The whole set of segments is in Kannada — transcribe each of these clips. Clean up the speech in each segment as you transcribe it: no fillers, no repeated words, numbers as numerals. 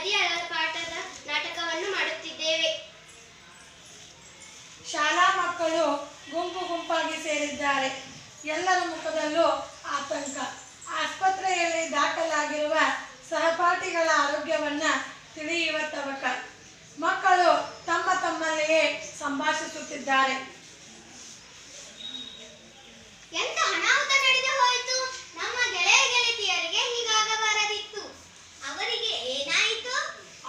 ನದಿ ಪಾಠದ ನಾಟಕವನ್ನು ಮಾಡುತ್ತಿದ್ದೇವೆ. ಶಾಲಾ ಮಕ್ಕಳು ಗುಂಪು ಗುಂಪಾಗಿ ಸೇರಿದ್ದಾರೆ. ಎಲ್ಲರ ಮುಖದಲ್ಲೂ ಆತಂಕ. ಆಸ್ಪತ್ರೆಯಲ್ಲಿ ದಾಖಲಾಗಿರುವ ಸಹಪಾಠಿಗಳ ಆರೋಗ್ಯವನ್ನು ತಿಳಿಯುವ ತವಕ. ಮಕ್ಕಳು ತಮ್ಮ ತಮ್ಮಲ್ಲಿಯೇ ಸಂಭಾಷಿಸುತ್ತಿದ್ದಾರೆ. ಎಂತ ಅನಾಹುತ ನಡೆದು ಹೋಯಿತು? ನಮ್ಮ ಗೆಳೆಯ ಗೆಳತಿಯರಿಗೆ ಹೀಗಾಗಬಾರದಿತ್ತು. ಅವರಿಗೆ ಏನಾಯಿತು?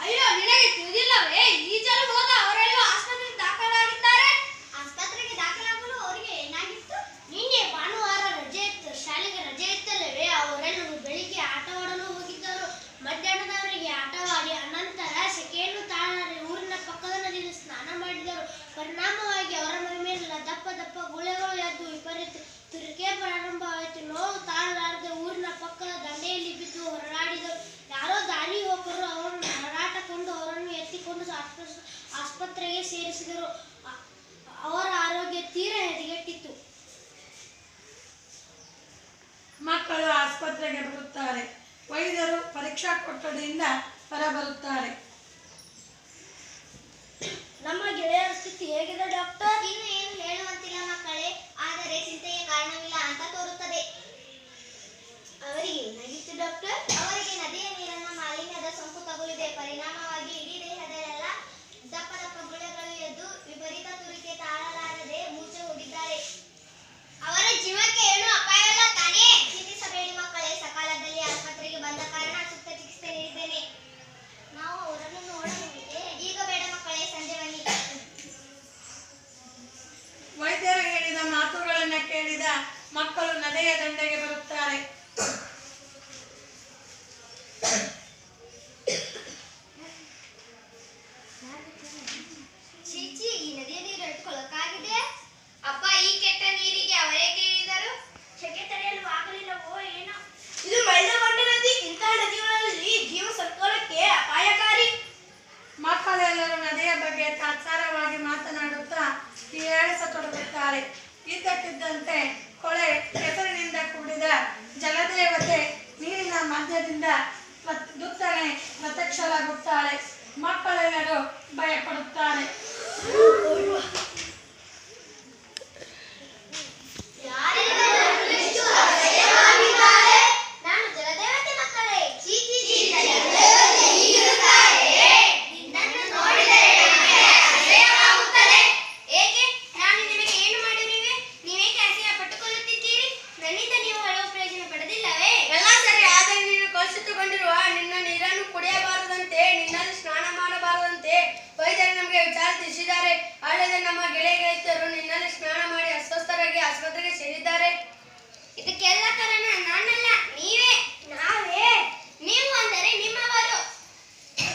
ಅಯ್ಯೋ, ನಿನಗೆ ತಿಳಿದಿಲ್ಲವೇ? ಈಜಲು ಹೋದ ಅವರೆಲ್ಲ ಆಸ್ಪತ್ರೆಗೆ ದಾಖಲಾಗಿದ್ದಾರೆ. ಆಸ್ಪತ್ರೆಗೆ ದಾಖಲಾಗಲು ಅವರಿಗೆ ಏನಾಗಿತ್ತು? ನಿನ್ನೆ ಭಾನುವಾರ ರಜೆ ಇತ್ತು, ಶಾಲೆಗೆ ರಜೆ ಇತ್ತಲ್ಲವೇ? ಅವರೆಲ್ಲರೂ ಬೆಳಿಗ್ಗೆ ಆಟವಾಡಲು ಹೋಗಿದ್ದರು. ಮಧ್ಯಾಹ್ನದವರೆಗೆ ಆಟವಾಡಿ ಅನಂತರ ಸೆಕೆಯನ್ನು ತಾಳಲಾರೆ ಊರಿನ ಪಕ್ಕದ ನದಿಯಲ್ಲಿ ಸ್ನಾನ ಮಾಡಿದರು. ಪರಿಣಾಮವಾಗಿ ಅವರ ಮೈಮೇಲೆಲ್ಲ ದಪ್ಪ ದಪ್ಪ ಗುಳೆಗಳು ಎದ್ದು ವಿಪರೀತ ತುರಿಕೆ ಪ್ರಾರಂಭವಾಯಿತು. ನೋವು ತಾಳಲಾರದೆ ಊರಿನ ಪಕ್ಕದ ದಂಡೆಯಲ್ಲಿ ಬಿದ್ದು ಹೊರಡಾಡಿದರು. ಯಾರೋ ದಾರಿ ಹೋಗರು ಅವರನ್ನು ಹರಾಟಕೊಂಡು ಅವರನ್ನು ಎತ್ತಿಕೊಂಡು ಆಸ್ಪತ್ರೆಗೆ ಸೇರಿಸಿದರು. ಅವರ ಆರೋಗ್ಯ ತೀರಾ ಹದಗೆಟ್ಟಿತ್ತು. ಮಕ್ಕಳು ಆಸ್ಪತ್ರೆಗೆ ಬರುತ್ತಾರೆ. ವೈದ್ಯರು ಪರೀಕ್ಷಾ ಕೊಠಡಿಯಿಂದ ಹೊರಬರುತ್ತಾರೆ. ನಮ್ಮ ಗೆಳೆಯರ ಸ್ಥಿತಿ ಹೇಗಿದೆ ಡಾಕ್ಟರ್? ಇನ್ನು ಏನು ಹೇಳುವಂತಿಲ್ಲ ಮಕ್ಕಳೇ, ಆದರೆ ಚಿಂತೆಗೆ ಕಾರಣವಿಲ್ಲ ಅಂತ ತೋರುತ್ತದೆ. ಅವರಿಗೆ ಏನಾಗಿತ್ತು ಡಾಕ್ಟರ್? ಅವರಿಗೆ ನದಿಯ ನೀರನ್ನ ಮಾಲಿನ್ಯದ ಸೋಂಕು ತಗುಲಿದೆ. ಪರಿಣಾಮವಾಗಿ ಇಡೀ ದೇಹದಲ್ಲೆಲ್ಲ ದಪ್ಪ ದಪ್ಪ ಗುಳೆಗಳು ಎದ್ದು ವಿಪರೀತ ತುರಿಕೆ ತಾಳಲಾರದೆ ಮೂರ್ಛೆ ಹೋಗಿದ್ದಾರೆ. ಅವರ ಜೀವಕ್ಕೆ ಏನು ಅಪಾಯವಲ್ಲ ತಾನೇ? ಚಿಂತಿಸಬೇಡಿ ಮಕ್ಕಳೇ, ಸಕಾಲದಲ್ಲಿ ಆಸ್ಪತ್ರೆಗೆ ಬಂದ ಕಾರಣ ಸೂಕ್ತ ಚಿಕಿತ್ಸೆ ನೀಡಿದ್ದೇನೆ. ನಾವು ಅವರನ್ನು ನೋಡಬಹುದೇ? ಈಗ ಬೇಡ ಮಕ್ಕಳೇ, ಸಂಜೆ ಬನ್ನಿ. ವೈದ್ಯರು ಹೇಳಿದ ಮಾತುಗಳನ್ನು ಕೇಳಿದ ಮಕ್ಕಳು ನದಿಯ ದಂಡೆಗೆ ಬರುತ್ತಾರೆ. ಚೀಚಿ, ಈ ನದಿಯ ನೀರು ಎಟ್ಕೊಳ್ಳಕ್ಕಾಗಿದೆ? ಅಪ್ಪ, ಈ ಕೆಟ್ಟ ನೀರಿಗೆ ಅವರೇ ಕೇಳಿದರು. ಸೆಕೆ ತಡೆಯಲು ಆಗಲಿಲ್ಲವೋ ಏನೋ? ಇದು ಮೈದಗೊಂಡ ನದಿ. ಇಂತಹ ನದಿಗಳಲ್ಲಿ ಜೀವ ಸಂಕುಲಕ್ಕೆ ಅಪಾಯಕಾರಿ. ಮಕ್ಕಳೆಲ್ಲರೂ ನದಿಯ ಬಗ್ಗೆ ತಾತ್ಸಾರವಾಗಿ ಮಾತನಾಡುತ್ತಾ ಹೀಯಾಳಿಸತೊಡಗುತ್ತಾರೆ. ಇದ್ದಕ್ಕಿದ್ದಂತೆ ಕೊಳೆ ಕೆಸರಿನಿಂದ ಕೂಡಿದ ಜಲದೇವತೆ ನೀರಿನ ಮಧ್ಯದಿಂದ ದುತ್ತನೆ ಪ್ರತ್ಯಕ್ಷಳಾಗುತ್ತಾಳೆ. ಮಕ್ಕಳೆಲ್ಲರೂ ಭಯಪಡುತ್ತಾರೆ. ನಾನು ಜಲದೇವತೆ ಮಕ್ಕಳೇ. ಚೀಚಿ, ನಿನ್ನನ್ನು ನೋಡಿದರೆ ನನಗೆ ಅಸಹ್ಯವಾಗುತ್ತದೆ. ಏಕೆ? ನಾನು ನಿಮಗೆ ಏನು ಮಾಡಿರುವೆ? ನೀವೇಕೆ ಅಸಹ್ಯ ಪಟ್ಟುಕೊಳ್ಳುತ್ತಿದ್ದೀರಿ? ನನ್ನಿಂದ ನೀವು ಹಲವು ಪ್ರಯೋಜನ ಪಡೆದಿಲ್ಲವೇ? ಎಲ್ಲ ಸರಿ, ಆದರೆ ನೀನು ಕಲುಷಿತಗೊಂಡಿರುವ ನಿನ್ನ ನೀರನ್ನು ಕುಡಿಯಬಾರದಂತೆ, ನಿನ್ನಲ್ಲಿ ಸ್ನಾನ ಮಾಡಬಾರದಂತೆ ವೈದ್ಯರು ನಮಗೆ ವಿಚಾರ ತಿಳಿಸಿದ್ದಾರೆ. ಅಲ್ಲದೆ ನಮ್ಮ ಗೆಳೆಯ ಗೆಳತಿಯರು ನಿನ್ನಲ್ಲಿ ಸ್ನಾನ ಮಾಡಿ ಅಸ್ವಸ್ಥರಾಗಿ ಆಸ್ಪತ್ರೆಗೆ ಸೇರಿದ್ದಾರೆ. ಇದಕ್ಕೆಲ್ಲ ಕಾರಣ ನಾನಲ್ಲ, ನೀವೇ. ನಾವೇ? ನೀವು ಅಂದರೆ ನಿಮ್ಮವರು.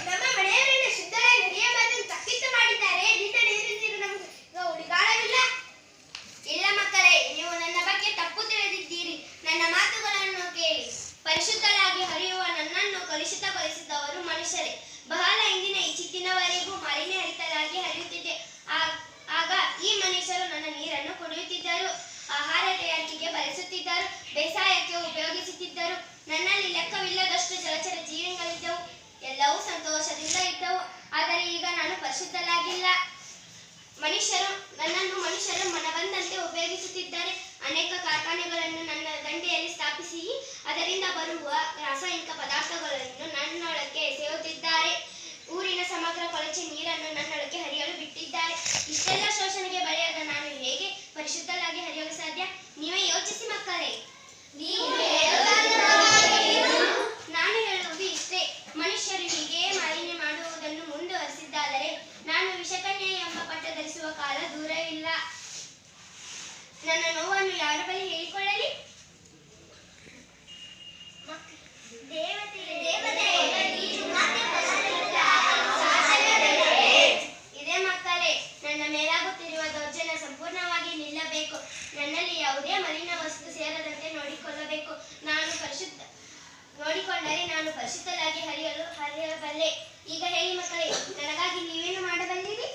ನಮ್ಮ ಮನೆಯವರನ್ನು ಶುದ್ಧರಾಗಿ ನಡೆಯಬಾರದು ತಪ್ಪಿತು ಮಾಡಿದ್ದಾರೆ. ನಿನ್ನ ನೀರು ನಮಗೆ ಈಗ ಉಳಿಗಾಲವಿಲ್ಲ. ಇಲ್ಲ ಮಕ್ಕಳೇ, ನೀವು ನನ್ನ ಬಗ್ಗೆ ತಪ್ಪು ತಿಳಿದಿದ್ದೀರಿ. ನನ್ನ ಮಾತುಗಳನ್ನು ಕೇಳಿ. ಪರಿಶುದ್ಧರಾಗಿ ಹರಿಯುವ ನನ್ನನ್ನು ಕಲುಷಿತಗೊಳಿಸಿದವರು ಮನುಷ್ಯರೇ. ಬಹಳ ಹಿಂದಿನ ಈಚಿತ್ತಿನವರೆಗೂ ಮಾಲಿನ್ಯ ಹರಿತಲಾಗಿ ಹರಿಯುತ್ತಿದೆ. ಆಗ ಈ ಮನುಷ್ಯರು ನನ್ನ ನೀರನ್ನು ಕುಡಿಯುತ್ತಿದ್ದರು, ಆಹಾರ ತಯಾರಿಕೆಗೆ ಬಳಸುತ್ತಿದ್ದರು, ಬೇಸಾಯಕ್ಕೆ ಉಪಯೋಗಿಸುತ್ತಿದ್ದರು. ನನ್ನಲ್ಲಿ ಲೆಕ್ಕವಿಲ್ಲದಷ್ಟು ಜಲಚರ ಜೀವಿಗಳಿದ್ದವು. ಎಲ್ಲವೂ ಸಂತೋಷದಿಂದ ಇದ್ದವು. ಆದರೆ ಈಗ ನಾನು ಪರಿಶುದ್ಧಲಾಗಿಲ್ಲ. ಮನುಷ್ಯರು ಮನಬಂದಂತೆ ಉಪಯೋಗಿಸುತ್ತಿದ್ದಾರೆ. ಅನೇಕ ಕಾರ್ಖಾನೆಗಳನ್ನು ನನ್ನ ದಂಡೆಯಲ್ಲಿ ಸ್ಥಾಪಿಸಿ ಅದರಿಂದ ಬರುವ ರಾಸಾಯನಿಕ ಪದಾರ್ಥಗಳನ್ನು ನನ್ನೊಳಕ್ಕೆ ಎಸೆಯುತ್ತಿದ್ದಾರೆ. ಊರಿನ ಸಮಗ್ರ ಕೊಳಚೆ ನೀರನ್ನು ನನ್ನೊಳಕ್ಕೆ ಹರಿಯಲು ಬಿಟ್ಟಿದ್ದಾರೆ. ಇಷ್ಟೆಲ್ಲ ಶೋಷಣೆಗೆ ಬಲಿಯಾದ ನಾನು ಹೇಗೆ ಪರಿಶುದ್ಧಲಾಗಿ ಹರಿಯಲು ಸಾಧ್ಯ? ನೀವೇ ಯೋಚಿಸಿ ಮಕ್ಕಳೇ. ನಾನು ಹೇಳುವುದು ಇಷ್ಟೇ. ಮನುಷ್ಯರು ಹೀಗೆಯೇ ಮಾಲಿನ್ಯ ಮಾಡುವುದನ್ನು ಮುಂದುವರಿಸಿದ್ದಾದರೆ ನಾನು ವಿಷಕನ್ಯೆ ಎಂಬ ಪಟ್ಟ ಧರಿಸುವ ಕಾಲ ದೂರವಿಲ್ಲ. ನನ್ನ ನೋವನ್ನು ಯಾರ ಬಳಿ ಹೇಳಿಕೊಳ್ಳಲಿ? ಇದೇ ಮಕ್ಕಳೇ, ನನ್ನ ಮೇಲಾಗುತ್ತಿರುವ ದೌರ್ಜನ್ಯ ಸಂಪೂರ್ಣವಾಗಿ ನಿಲ್ಲಬೇಕು. ನನ್ನಲ್ಲಿ ಯಾವುದೇ ಮಲಿನ ವಸ್ತು ಸೇರದಂತೆ ನೋಡಿಕೊಳ್ಳಬೇಕು. ನೋಡಿಕೊಂಡರೆ ನಾನು ಪರಿಶುದ್ಧಲಾಗಿ ಹರಿಯಬಲ್ಲೆ. ಈಗ ಹೇಳಿ ಮಕ್ಕಳೇ, ನನಗಾಗಿ ನೀವೇನು ಮಾಡಬಲ್ಲಿರಿ?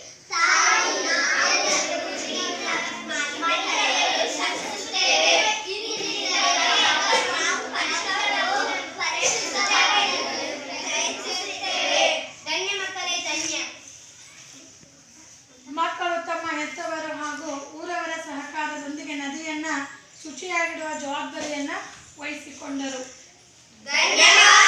ನದಿಯನ್ನ ಶುಚಿಯಾಗಿಡುವ ಜವಾಬ್ದಾರಿಯನ್ನ ವಹಿಸಿಕೊಂಡರು. ಧನ್ಯವಾದ.